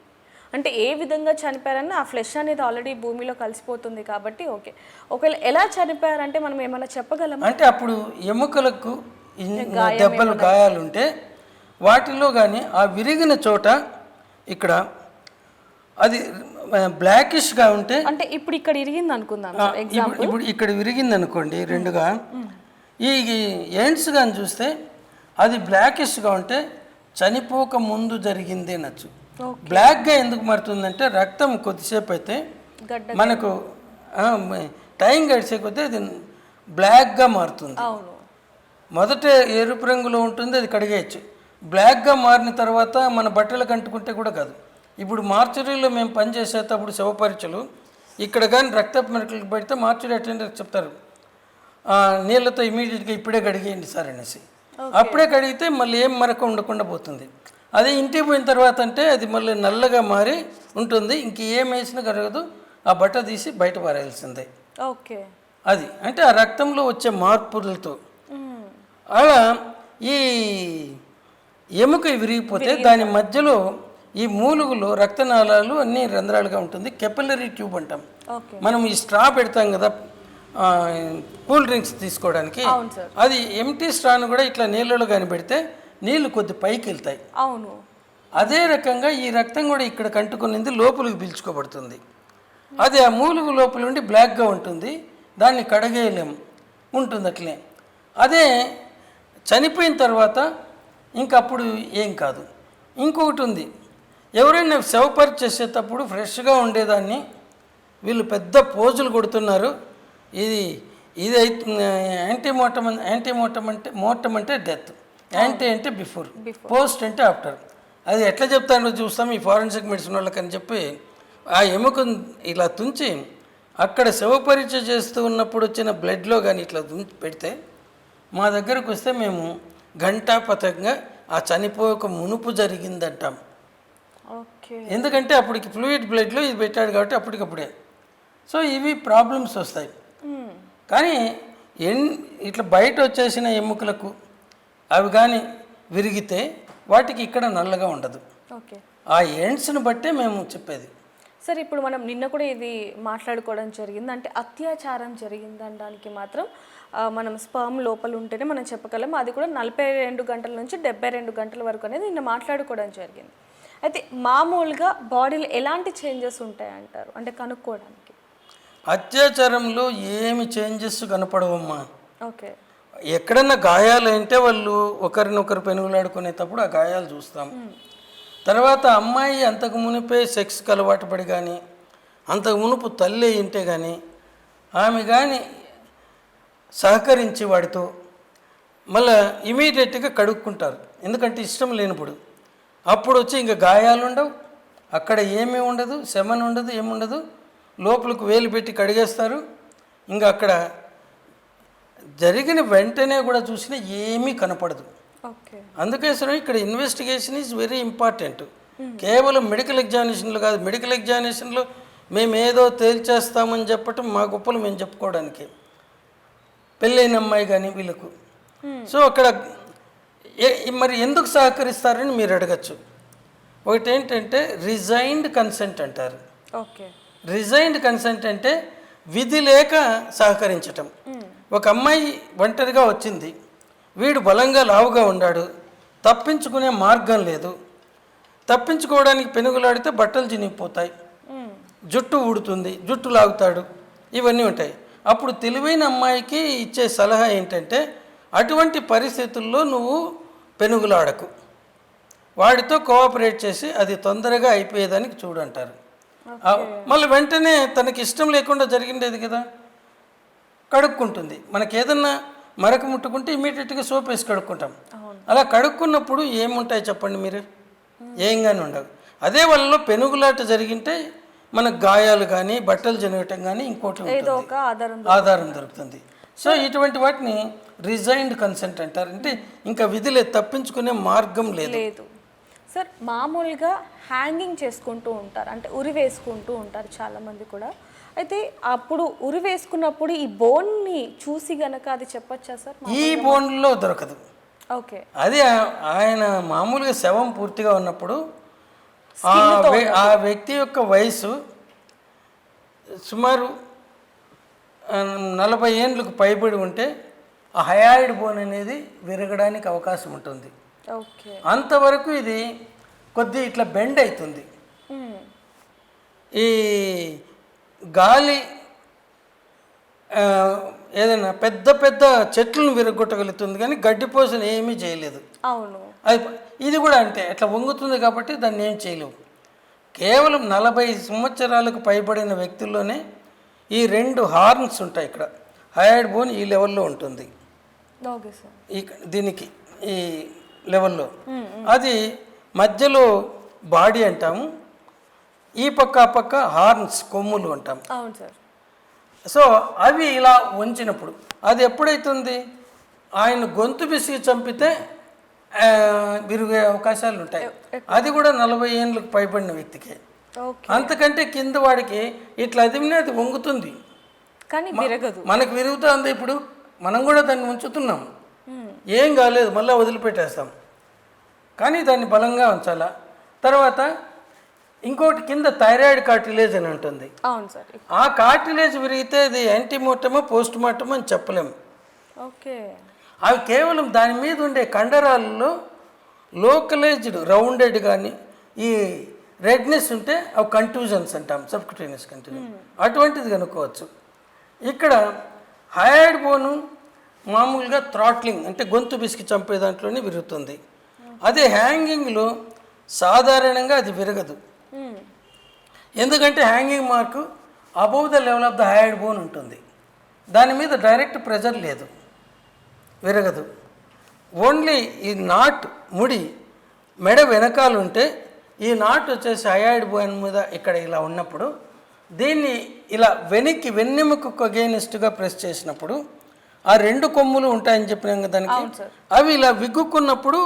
అంటే ఏ విధంగా చనిపోయారని, ఆ ఫ్లెష్ అనేది ఆల్రెడీ భూమిలో కలిసిపోతుంది కాబట్టి ఓకే. ఒకవేళ ఎలా చనిపోయారంటే మనం ఏమైనా చెప్పగలం అంటే, అప్పుడు ఎముకలకు దెబ్బలు గాయాలుంటే వాటిలో కానీ ఆ విరిగిన చోట ఇక్కడ అది బ్లాకిష్గా ఉంటే, అంటే ఇప్పుడు ఇక్కడ ఇరిగింది అనుకుందాం, ఇప్పుడు ఇక్కడ విరిగింది అనుకోండి రెండుగా, ఈ ఎండ్స్ కానీ చూస్తే అది బ్లాకిష్గా ఉంటే చనిపోక ముందు జరిగింది అనొచ్చు. బ్లాక్గా ఎందుకు మారుతుందంటే రక్తం కొద్దిసేపు అయితే మనకు టైం గడిచే కొద్దీ అది బ్లాక్గా మారుతుంది. మొదట ఎరుపు రంగులో ఉంటుంది, అది కడిగేయచ్చు. బ్లాక్గా మారిన తర్వాత మన బట్టలు కంటుకుంటే కూడా కాదు. ఇప్పుడు మార్చురీలో మేము పనిచేసేటప్పుడు శవ పరీక్షలు ఇక్కడ కానీ రక్తపు మరకలు పెడితే మార్చురీ అటెండర్ చెప్తారు, నీళ్ళతో ఇమీడియట్గా ఇప్పుడే కడిగేయండి సార్ అనేసి. అప్పుడే కడిగితే మళ్ళీ ఏం మరక ఉండకుండా పోతుంది. అదే ఇంటికి పోయిన తర్వాత అంటే అది మళ్ళీ నల్లగా మారి ఉంటుంది, ఇంక ఏం వేసినా కరగదు, ఆ బట్ట తీసి బయట పారేయాల్సిందే. అది అంటే ఆ రక్తంలో వచ్చే మార్పులతో. అలా ఈ ఎముక విరిగిపోతే దాని మధ్యలో ఈ మూలుగులో రక్తనాళాలు అన్ని రంధ్రాలుగా ఉంటుంది. కెపిలరీ ట్యూబ్ అంటాం. ఓకే. మనం ఈ స్ట్రా పెడతాం కదా కూల్ డ్రింక్స్ తీసుకోవడానికి, అవును సార్. అది ఎంటీ స్ట్రాను కూడా ఇట్లా నీళ్ళలో కానీ పెడితే నీళ్లు కొద్ది పైకి వెళ్తాయి. అవును. అదే రకంగా ఈ రక్తం కూడా ఇక్కడ కంటుకునింది లోపలికి పీల్చుకోబడుతుంది. అది ఆ మూలుగు లోపల ఉండి బ్లాక్గా ఉంటుంది, దాన్ని కడగేయలేం, ఉంటుంది అట్లే. అదే చనిపోయిన తర్వాత ఇంకప్పుడు ఏం కాదు. ఇంకొకటి ఉంది, ఎవరైనా శవపరీక్ష చేసేటప్పుడు ఫ్రెష్గా ఉండేదాన్ని వీళ్ళు పెద్ద పోజులు కొడుతున్నారు. ఇది ఇది మోర్టం అంటే డెత్, యాంటీ అంటే బిఫోర్, పోస్ట్ అంటే ఆఫ్టర్. అది ఎట్లా చెప్తానో చూస్తాం ఈ ఫారెన్సిక్ మెడిసిన్ వాళ్ళకని చెప్పి ఆ ఎముకను ఇలా తుంచి అక్కడ శవపరీక్ష చేస్తూ ఉన్నప్పుడు వచ్చిన బ్లడ్లో కానీ ఇట్లా పెడితే మా దగ్గరకు వస్తే మేము ఘంటాపథంగా ఆ చనిపోక మునుపు జరిగిందంటాం. ఓకే. ఎందుకంటే అప్పటికి ఫ్లూయిడ్ బ్లడ్లో ఇది పెట్టాడు కాబట్టి అప్పటికప్పుడే. సో ఇవి ప్రాబ్లమ్స్ వస్తాయి. కానీ ఇట్లా బయట వచ్చేసిన ఎముకలకు అవి కానీ విరిగితే వాటికి ఇక్కడ నల్లగా ఉండదు. ఓకే. ఆ ఎండ్స్ని బట్టే మేము చెప్పేది. సార్ ఇప్పుడు మనం నిన్న కూడా ఇది మాట్లాడుకోవడం జరిగింది, అంటే అత్యాచారం జరిగిందనడానికి మాత్రం మనం స్పర్మ్ లోపల ఉంటేనే మనం చెప్పగలం. అది కూడా 42 గంటల నుంచి 72 గంటల వరకు అనేది నిన్న మాట్లాడుకోవడం జరిగింది. అయితే మామూలుగా బాడీలో ఎలాంటి చేంజెస్ ఉంటాయంటారు, అంటే కనుక్కోవడానికి? అత్యాచారంలో ఏమి చేంజెస్ కనపడవమ్మా. ఓకే. ఎక్కడన్నా గాయాలు అంటే వాళ్ళు ఒకరినొకరు పెనుగులాడుకునేటప్పుడు ఆ గాయాలు చూస్తాం. తర్వాత అమ్మాయి అంతకు మునిపే సెక్స్కి అలవాటు పడి కానీ అంతకు మునుపు తల్లి ఇంటే కానీ ఆమె కానీ సహకరించి వాడితో మళ్ళీ ఇమీడియట్గా కడుక్కుంటారు. ఎందుకంటే ఇష్టం లేనప్పుడు అప్పుడు వచ్చి ఇంకా గాయాలు ఉండవు, అక్కడ ఏమీ ఉండదు, శమన ఉండదు, ఏముండదు. లోపలికి వేలు పెట్టి కడిగేస్తారు. ఇంకా అక్కడ జరిగిన వెంటనే కూడా చూసినా ఏమీ కనపడదు. ఓకే. అందుకోసం ఇక్కడ ఇన్వెస్టిగేషన్ ఈజ్ వెరీ ఇంపార్టెంట్. కేవలం మెడికల్ ఎగ్జామినేషన్లు కాదు, మెడికల్ ఎగ్జామినేషన్లో మేము ఏదో తేల్చేస్తామని చెప్పటం మా గొప్పలు మేము చెప్పుకోవడానికి, పెళ్ళైన అమ్మాయి కానీ వీళ్ళకు. సో అక్కడ మరి ఎందుకు సహకరిస్తారని మీరు అడగచ్చు. ఒకటి ఏంటంటే రిజైన్డ్ కన్సెంట్ అంటారు. ఓకే. రిజైన్డ్ కన్సెంట్ అంటే విధి లేక సహకరించటం. ఒక అమ్మాయి ఒంటరిగా వచ్చింది, వీడు బలంగా లావుగా ఉన్నాడు, తప్పించుకునే మార్గం లేదు, తప్పించుకోవడానికి పెనుగులాడితే బట్టలు చినిగిపోతాయి, జుట్టు ఊడుతుంది, జుట్టు లాగుతాడు, ఇవన్నీ ఉంటాయి. అప్పుడు తెలివైన అమ్మాయికి ఇచ్చే సలహా ఏంటంటే అటువంటి పరిస్థితుల్లో నువ్వు పెనుగులాడకు, వాడితో కోఆపరేట్ చేసి అది తొందరగా అయిపోయేదానికి చూడంటారు. మళ్ళీ వెంటనే తనకి ఇష్టం లేకుండా జరిగిండేది కదా, కడుక్కుంటుంది. మనకి ఏదన్నా మరక ముట్టుకుంటే ఇమీడియట్గా సోప్ వేసి కడుక్కుంటాం. అలా కడుక్కున్నప్పుడు ఏముంటాయి చెప్పండి మీరు? ఏం కానీ ఉండవు. అదే వాళ్ళలో పెనుగులాట జరిగింటే మనకు గాయాలు కానీ బట్టలు జరగటం కానీ ఇంకోటి ఆధారం దొరుకుతుంది. సో ఇటువంటి వాటిని రిజైన్డ్ కన్సెంట్ అంటారు. అంటే ఇంకా విధి లేదు, తప్పించుకునే మార్గం లేదు. సార్ మామూలుగా హ్యాంగింగ్ చేసుకుంటూ ఉంటారు, అంటే ఉరి వేసుకుంటూ ఉంటారు చాలామంది కూడా. అయితే అప్పుడు ఉరి వేసుకున్నప్పుడు ఈ బోన్ని చూసి గనక అది చెప్పచ్చా సార్? ఈ బోన్లో దొరకదు. ఓకే. అది ఆయన మామూలుగా శవం పూర్తిగా ఉన్నప్పుడు ఆ వ్యక్తి యొక్క వయసు సుమారు 40 ఏండ్లకు పైబడి ఉంటే ఆ హయాయిడ్ బోన్ అనేది విరగడానికి అవకాశం ఉంటుంది. ఓకే. అంతవరకు ఇది కొద్ది ఇట్లా బెండ్ అవుతుంది. ఈ గాలి ఏదైనా పెద్ద పెద్ద చెట్లను విరగొట్టగలుగుతుంది కానీ గడ్డిపోసను ఏమీ చేయలేదు. అవును. ఇది కూడా అంటే అట్లా వంగుతుంది కాబట్టి దాన్ని ఏం చేయలేవు. కేవలం 40 సంవత్సరాలకు పైబడిన వ్యక్తుల్లోనే ఈ 2 హార్న్స్ ఉంటాయి. ఇక్కడ హయాయిడ్ బోన్ ఈ లెవెల్లో ఉంటుంది. Okay sir. దీనికి ఈ లెవెల్లో అది మధ్యలో బాడీ అంటాము, ఈ పక్క ఆ పక్క హార్న్స్ కొమ్ములు అంటాము. అవును సార్. సో అవి ఇలా వంచినప్పుడు అది ఎప్పుడైతుంది, ఆయన గొంతు బిసిగి చంపితే విరిగే అవకాశాలు ఉంటాయి. అది కూడా 40 ఏళ్ళకు పైబడిన వ్యక్తికి. అంతకంటే కింద వాడికి ఇట్లా అదిమినే అది వంగుతుంది కానీ విరగదు. మనకు విరుగుతుంది. ఇప్పుడు మనం కూడా దాన్ని ఉంచుతున్నాం, ఏం కాలేదు, మళ్ళీ వదిలిపెట్టేస్తాం. కానీ దాన్ని బలంగా ఉంచాలా. తర్వాత ఇంకోటి కింద థైరాయిడ్ కార్టిలేజ్ అని ఉంటుంది. అవును సార్. ఆ కార్టిలేజ్ విరిగితే అది యాంటీమోర్టమో పోస్ట్ మార్టమో అని చెప్పలేము. ఓకే. అవి కేవలం దాని మీద ఉండే కండరాలలో లోకలైజ్డ్ రౌండెడ్ కానీ ఈ రెడ్నెస్ ఉంటే అవి కంట్యూజన్స్ అంటాం, సబ్క్యూటేనియస్ కంట్యూజన్, అటువంటిది కనుక్కోవచ్చు. ఇక్కడ హైడ్ బోను మామూలుగా థ్రాట్లింగ్ అంటే గొంతు బిసికి చంపే దాంట్లోనే విరుగుతుంది. అదే హ్యాంగింగ్లో సాధారణంగా అది విరగదు. ఎందుకంటే hanging mark above the level of the hide bone ఉంటుంది, దాని మీద డైరెక్ట్ ప్రెజర్ లేదు, విరగదు. ఓన్లీ ఈ నాట్ ముడి మెడ వెనకాల ఉంటే ఈ నాట్ వచ్చేసి హైడ్ బోన్ మీద ఇక్కడ ఇలా ఉన్నప్పుడు దీన్ని ఇలా వెనక్కి వెన్నెముకకు అగెయినిస్ట్గా ప్రెస్ చేసినప్పుడు ఆ రెండు కొమ్ములు ఉంటాయని చెప్పినాం కదా దానికి, అవి ఇలా విగ్గుకున్నప్పుడు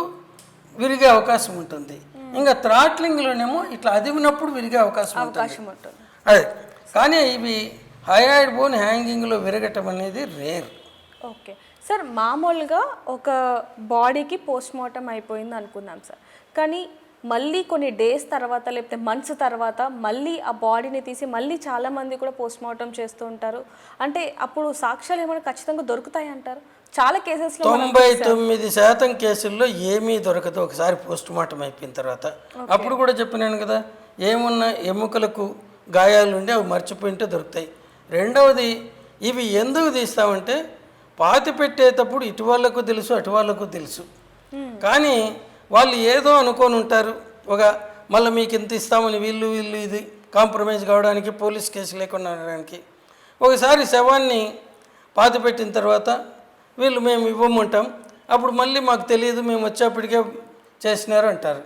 విరిగే అవకాశం ఉంటుంది. ఇంకా థ్రాట్లింగ్లోనేమో ఇట్లా అదివినప్పుడు విరిగే అవకాశం ఉంటుంది. అదే కానీ ఇవి హైడ్ బోన్ హ్యాంగింగ్లో విరగటం అనేది రేర్. ఓకే సార్, మామూలుగా ఒక బాడీకి పోస్ట్ మార్టం అయిపోయింది అనుకున్నాం సార్, కానీ మళ్ళీ కొన్ని డేస్ తర్వాత లేకపోతే మంత్స్ తర్వాత మళ్ళీ ఆ బాడీని తీసి మళ్ళీ చాలామంది కూడా పోస్ట్ మార్టం చేస్తూ ఉంటారు. అంటే అప్పుడు సాక్ష్యాలు ఏమైనా ఖచ్చితంగా దొరుకుతాయి అంటారు? చాలా కేసెస్లో 99% కేసుల్లో ఏమీ దొరకదు ఒకసారి పోస్ట్ మార్టం అయిపోయిన తర్వాత. అప్పుడు కూడా చెప్పినాను కదా, ఏమున్నా ఎముకలకు గాయాలు ఉండి అవి మర్చిపోయింటే దొరుకుతాయి. రెండవది, ఇవి ఎందుకు తీస్తామంటే పాతి పెట్టేటప్పుడు ఇటు వాళ్ళకు తెలుసు అటు వాళ్ళకు తెలుసు, కానీ వాళ్ళు ఏదో అనుకొని ఉంటారు. మళ్ళీ మీకు ఇంత ఇస్తామని వీళ్ళు ఇది కాంప్రమైజ్ కావడానికి, పోలీస్ కేసు లేకుండా ఉండడానికి. ఒకసారి శవాన్ని పాతి పెట్టిన తర్వాత వీళ్ళు మేము ఇవ్వమంటాం, అప్పుడు మళ్ళీ మాకు తెలియదు మేము వచ్చేప్పటికే చేసినారు అంటారు.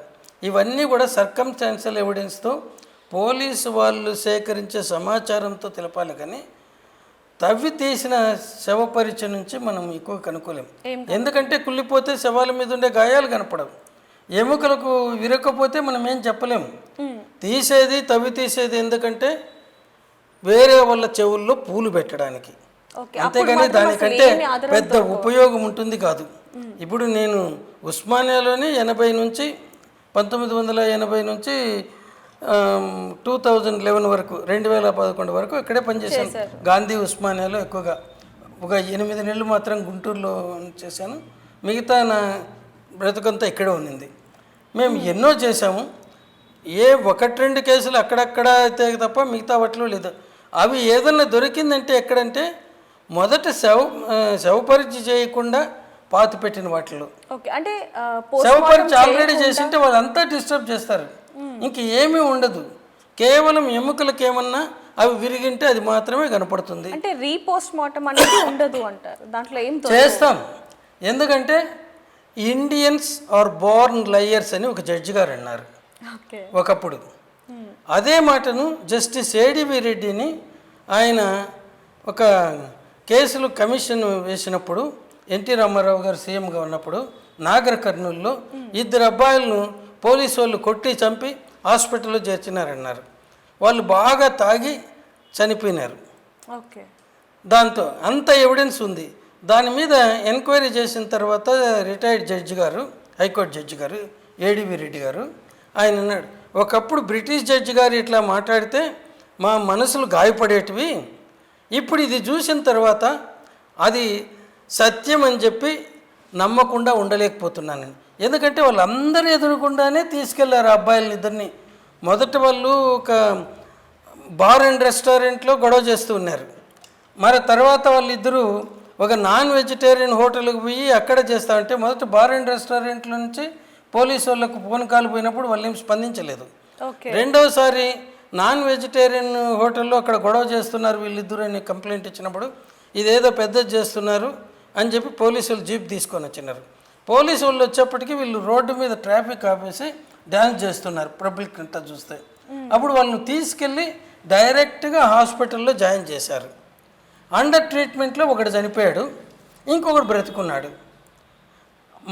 ఇవన్నీ కూడా సర్కమ్స్టాన్షియల్ ఎవిడెన్స్తో పోలీసు వాళ్ళు సేకరించే సమాచారంతో తెలపాలి, కానీ తవ్వి తీసిన శవ పరీక్ష నుంచి మనం ఎక్కువ కనుక్కోలేం. ఎందుకంటే కుళ్ళిపోతే శవాల మీద ఉండే గాయాలు కనపడవు, ఎముకలకు విరకపోతే మనం ఏం చెప్పలేము. తవ్వి తీసేది ఎందుకంటే వేరే వాళ్ళ చెవుల్లో పూలు పెట్టడానికి, అంతేగాని దానికంటే పెద్ద ఉపయోగం ఉంటుంది కాదు. ఇప్పుడు నేను ఉస్మానియాలోనే 1980 నుంచి 2011 వరకు 2011 వరకు ఇక్కడే పనిచేశాను. గాంధీ ఉస్మానియాలో ఎక్కువగా ఒక 8 నెలలు మాత్రం గుంటూరులో చేశాను. మిగతా నా బ్రతుకంతా ఇక్కడే ఉన్నింది. మేము ఎన్నో చేసాము. 1-2 కేసులు అక్కడక్కడ అయితే తప్ప మిగతా వాటిలో లేదు. అవి ఏదన్నా దొరికిందంటే ఎక్కడంటే మొదట శవ పరీక్ష చేయకుండా పాతి పెట్టిన వాటిలో. అంటే శవ పరీక్ష ఆల్రెడీ చేసింటే వాళ్ళంతా డిస్టర్బ్ చేస్తారు, ఇంక ఏమీ ఉండదు. కేవలం ఎముకలకు ఏమన్నా అవి విరిగింటే అది మాత్రమే కనపడుతుంది. అంటే రీపోస్ట్ మార్టం అనేది ఉండదు అంటారు, దాంట్లో ఏం చేస్తాం. ఎందుకంటే ఇండియన్స్ ఆర్ బోర్న్ లయర్స్ అని ఒక జడ్జి గారు అన్నారు ఒకప్పుడు. అదే మాటను జస్టిస్ ఏడివి రెడ్డిని ఆయన ఒక కేసులు కమిషన్ వేసినప్పుడు ఎన్టీ రామారావు గారు సీఎంగా ఉన్నప్పుడు నాగర్ కర్నూలులో 2 అబ్బాయిలను పోలీసు వాళ్ళు కొట్టి చంపి హాస్పిటల్లో చేర్చినారన్నారు. వాళ్ళు బాగా తాగి చనిపోయినారు. దాంతో అంత ఎవిడెన్స్ ఉంది. దాని మీద ఎంక్వైరీ చేసిన తర్వాత రిటైర్డ్ జడ్జి గారు, హైకోర్టు జడ్జి గారు ఏడివి రెడ్డి గారు, ఆయన అన్నాడు, ఒకప్పుడు బ్రిటిష్ జడ్జి గారు ఇట్లా మాట్లాడితే మా మనసులు గాయపడేటివి, ఇప్పుడు ఇది చూసిన తర్వాత అది సత్యం అని చెప్పి నమ్మకుండా ఉండలేకపోతున్నాను. ఎందుకంటే వాళ్ళందరూ ఎదురుకుండానే తీసుకెళ్లారు ఆ అబ్బాయిలని ఇద్దరిని. మొదట వాళ్ళు ఒక బార్ అండ్ రెస్టారెంట్లో గొడవ చేస్తూ ఉన్నారు. మరి తర్వాత వాళ్ళిద్దరూ ఒక నాన్ వెజిటేరియన్ హోటల్కి పోయి అక్కడ చేస్తా ఉంటే మొదట బార్ అండ్ రెస్టారెంట్లో నుంచి పోలీసు వాళ్ళకు ఫోన్ కాల్ పోయినప్పుడు వాళ్ళు ఏం స్పందించలేదు. రెండోసారి నాన్ వెజిటేరియన్ హోటల్లో అక్కడ గొడవ చేస్తున్నారు వీళ్ళిద్దరు అని కంప్లైంట్ ఇచ్చినప్పుడు ఇదేదో పెద్దది చేస్తున్నారు అని చెప్పి పోలీసులు జీప్ తీసుకొని వచ్చినారు. పోలీసు వాళ్ళు వచ్చేప్పటికీ వీళ్ళు రోడ్డు మీద ట్రాఫిక్ ఆపేసి డ్యాన్స్ చేస్తున్నారు పబ్లిక్ అంతా చూస్తే. అప్పుడు వాళ్ళని తీసుకెళ్ళి డైరెక్ట్గా హాస్పిటల్లో జాయిన్ చేశారు. అండర్ ట్రీట్మెంట్లో ఒకడు చనిపోయాడు, ఇంకొకడు బ్రతుకున్నాడు.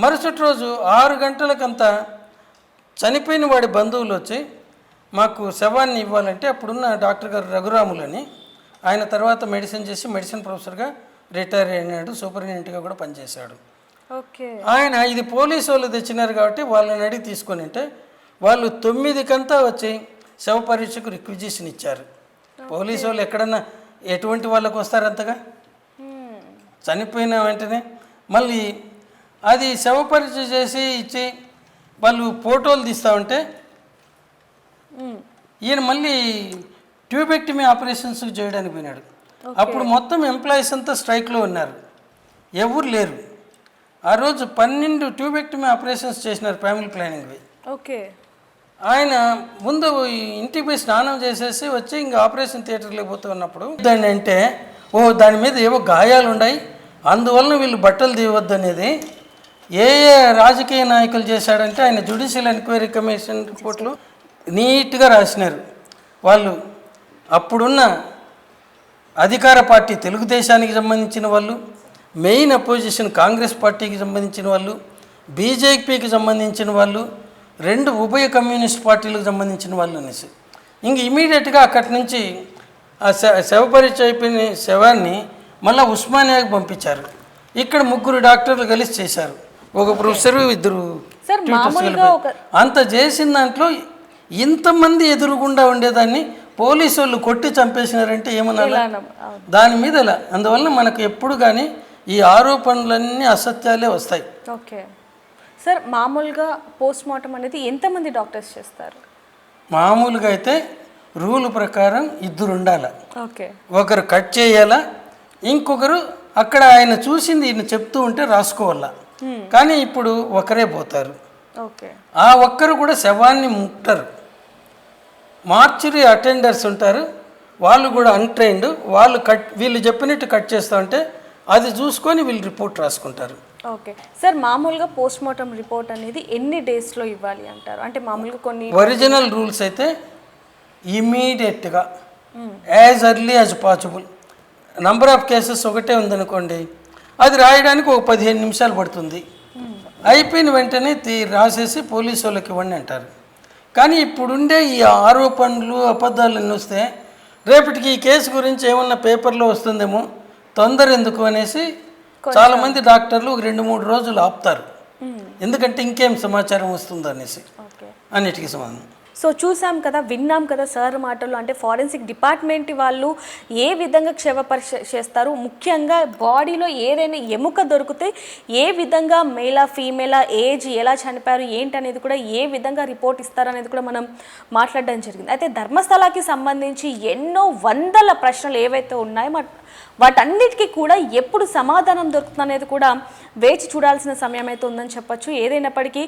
మరుసటి రోజు 6 గంటలకంతా చనిపోయిన వాడి బంధువులు వచ్చి మాకు శవాన్ని ఇవ్వాలంటే అప్పుడున్న డాక్టర్ గారు రఘురాములని, ఆయన తర్వాత మెడిసిన్ చేసి మెడిసిన్ ప్రొఫెసర్గా రిటైర్ అయినాడు, సూపరింటెండెంట్గా కూడా పనిచేశాడు. ఆయన ఇది పోలీసు వాళ్ళు తెచ్చినారు కాబట్టి వాళ్ళని అడిగి తీసుకొని ఉంటే వాళ్ళు 9 వచ్చి శవ పరీక్షకు రిక్విజిషన్ ఇచ్చారు. పోలీసు వాళ్ళు ఎక్కడన్నా ఎటువంటి వాళ్ళకు వస్తారు అంతగా? చనిపోయిన వెంటనే మళ్ళీ అది శవ పరీక్ష చేసి ఇచ్చి వాళ్ళు ఫోటోలు తీస్తూ ఉంటే ఈయన మళ్ళీ ట్యూబెక్టమీ ఆపరేషన్స్ చేయడానికి పోయినాడు. అప్పుడు మొత్తం ఎంప్లాయీస్ అంతా స్ట్రైక్లో ఉన్నారు, ఎవరు లేరు. ఆ రోజు 12 ట్యూబెక్టమీ ఆపరేషన్స్ చేసినారు ఫ్యామిలీ ప్లానింగ్వి. ఓకే. ఆయన ముందు ఇంటికి పోయి స్నానం చేసేసి వచ్చి ఇంకా ఆపరేషన్ థియేటర్లోకి పోతూ ఉన్నప్పుడు దాన్ని అంటే దాని మీద ఏవో గాయాలు ఉన్నాయి, అందువలన వీళ్ళు బట్టలు తీయవద్దు అనేది ఏ రాజకీయ నాయకులు చేశాడంటే ఆయన జ్యుడిషియల్ ఎంక్వైరీ కమిషన్ రిపోర్ట్లు నీట్గా రాసినారు. వాళ్ళు అప్పుడున్న అధికార పార్టీ తెలుగుదేశానికి సంబంధించిన వాళ్ళు, మెయిన్ అపోజిషన్ కాంగ్రెస్ పార్టీకి సంబంధించిన వాళ్ళు, బీజేపీకి సంబంధించిన వాళ్ళు, 2 ఉభయ కమ్యూనిస్ట్ పార్టీలకు సంబంధించిన వాళ్ళు అనేసి ఇంక ఇమీడియట్గా అక్కడి నుంచి ఆ శవ పరీక్ష అయిపోయిన శవాన్ని మళ్ళీ ఉస్మానియాకి పంపించారు. ఇక్కడ 3 డాక్టర్లు కలిసి చేశారు, ఒక ప్రొఫెసర్, 2 అంత చేసిన దాంట్లో ఇంతమంది ఎదురుగుండా ఉండేదాన్ని పోలీసు వాళ్ళు కొట్టి చంపేసినారంటే ఏమన్నా దాని మీద ఇలా. అందువల్ల మనకు ఎప్పుడు కానీ ఈ ఆరోపణలన్నీ అసత్యాలే వస్తాయి. ఓకే సార్, మామూలుగా పోస్ట్ మార్టం అనేది ఎంతమంది డాక్టర్స్ చేస్తారు? మామూలుగా అయితే రూల్ ప్రకారం 2 ఉండాలి. ఓకే. ఒకరు కట్ చేయాలా, ఇంకొకరు అక్కడ ఆయన చూసింది ఈయన చెప్తూ ఉంటే రాసుకోవాలా. కానీ ఇప్పుడు ఒకరే పోతారు. ఓకే. ఆ ఒక్కరు కూడా శవాన్ని ముట్టరు. మార్చురీ అటెండర్స్ ఉంటారు, వాళ్ళు కూడా అన్ట్రైన్డ్, వాళ్ళు వీళ్ళు చెప్పినట్టు కట్ చేస్తూ ఉంటే అది చూసుకొని వీళ్ళు రిపోర్ట్ రాసుకుంటారు. ఓకే సార్, మామూలుగా పోస్ట్ మార్టం రిపోర్ట్ అనేది ఎన్ని డేస్లో ఇవ్వాలి అంటారు? అంటే మామూలుగా కొన్ని ఒరిజినల్ రూల్స్ అయితే ఇమీడియట్గా as early as possible. Number of cases ఒకటే ఉందనుకోండి, అది రాయడానికి ఒక 15 నిమిషాలు పడుతుంది. అయిపోయిన వెంటనే రాసేసి పోలీసు వాళ్ళకి ఇవ్వండి అంటారు. కానీ ఇప్పుడుండే ఈ ఆరోపణలు అబద్ధాలు అన్నీ వస్తే రేపటికి ఈ కేసు గురించి ఏమన్నా పేపర్లో వస్తుందేమో, తొందర ఎందుకు అనేసి చాలామంది డాక్టర్లు 2-3 రోజులు ఆపుతారు. ఎందుకంటే ఇంకేం సమాచారం వస్తుందో అనేసి అన్నిటికీ సమాధానం. సో చూసాం కదా, విన్నాం కదా సార్ మాటలు. అంటే ఫారెన్సిక్ డిపార్ట్మెంట్ వాళ్ళు ఏ విధంగా క్షవ పరీక్ష చేస్తారు, ముఖ్యంగా బాడీలో ఏదైనా ఎముక దొరికితే ఏ విధంగా మేలా ఫీమేలా, ఏజ్, ఎలా చనిపోయారు ఏంటనేది కూడా ఏ విధంగా రిపోర్ట్ ఇస్తారు అనేది కూడా మనం మాట్లాడడం జరిగింది. అయితే ధర్మస్థలాకి సంబంధించి ఎన్నో వందల ప్రశ్నలు ఏవైతే ఉన్నాయో వాటన్నిటికీ కూడా ఎప్పుడు సమాధానం దొరుకుతుంది అనేది కూడా వేచి చూడాల్సిన సమయం అయితే ఉందని చెప్పొచ్చు. ఏదైనప్పటికీ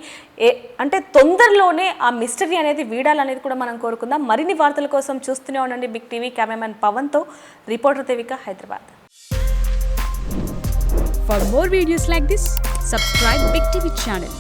అంటే తొందరలోనే ఆ మిస్టరీ అనేది వీడాలనేది కూడా మనం కోరుకుందాం. మరిన్ని వార్తల కోసం చూస్తూనే ఉండండి బిగ్ టీవీ. కెమెరామెన్ పవన్తో reporter Devika, Hyderabad. For more videos like this, subscribe Big TV channel.